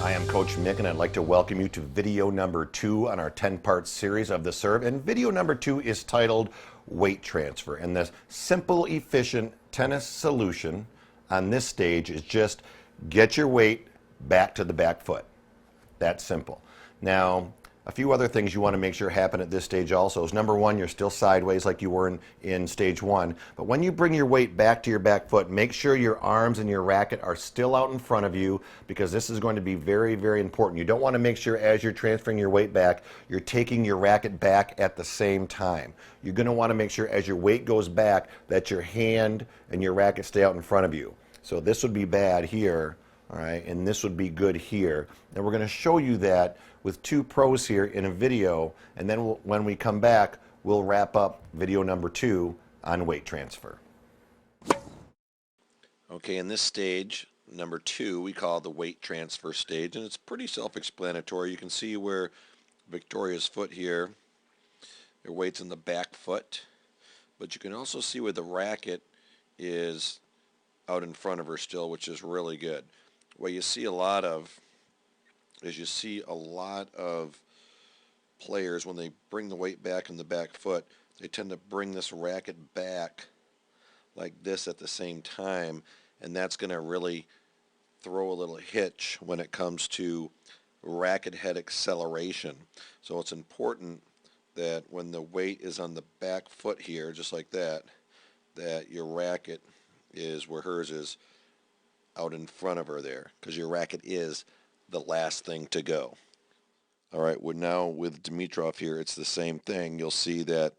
I am Coach Mick, and I'd like to welcome you to video number 2 on our 10-part series of the serve. And video number 2 is titled Weight Transfer. And the simple, efficient tennis solution on this stage is just get your weight back to the back foot. That's simple. Now, a few other things you want to make sure happen at this stage also is, number one, you're still sideways like you were in stage 1. But when you bring your weight back to your back foot, make sure your arms and your racket are still out in front of you, because this is going to be very, very important. You don't want to make sure as you're transferring your weight back, you're taking your racket back at the same time. You're going to want to make sure as your weight goes back that your hand and your racket stay out in front of you. So this would be bad here, all right, and this would be good here. And we're going to show you that with 2 pros here in a video, and then when we come back, we'll wrap up video number 2 on weight transfer. Okay, in this stage, number 2, we call the weight transfer stage, and it's pretty self-explanatory. You can see where Victoria's foot here, her weight's in the back foot, but you can also see where the racket is out in front of her still, which is really good. What you see a lot of players, when they bring the weight back in the back foot, they tend to bring this racket back like this at the same time, and that's going to really throw a little hitch when it comes to racket head acceleration. So it's important that when the weight is on the back foot here, just like that, that your racket is where hers is, out in front of her there, because your racket is the last thing to go. All right, now with Dimitrov here, it's the same thing. You'll see that,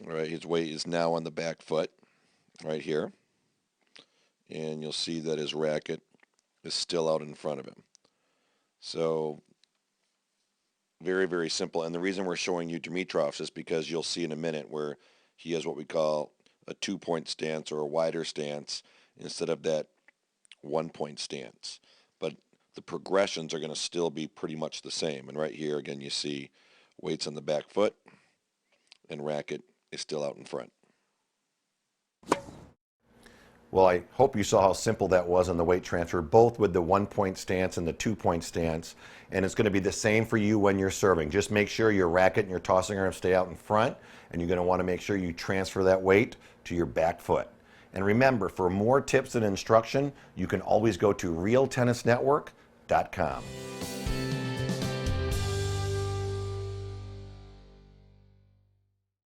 all right, his weight is now on the back foot right here, and you'll see that his racket is still out in front of him. So very, very simple. And the reason we're showing you Dimitrov's is because you'll see in a minute where he has what we call a 2-point stance or a wider stance instead of that 1-point stance. But the progressions are going to still be pretty much the same. And right here, again, you see weights on the back foot and racket is still out in front. Well, I hope you saw how simple that was on the weight transfer, both with the 1-point stance and the 2-point stance. And it's going to be the same for you when you're serving. Just make sure your racket and your tossing arm stay out in front, and you're going to want to make sure you transfer that weight to your back foot. And remember, for more tips and instruction, you can always go to realtennisnetwork.com.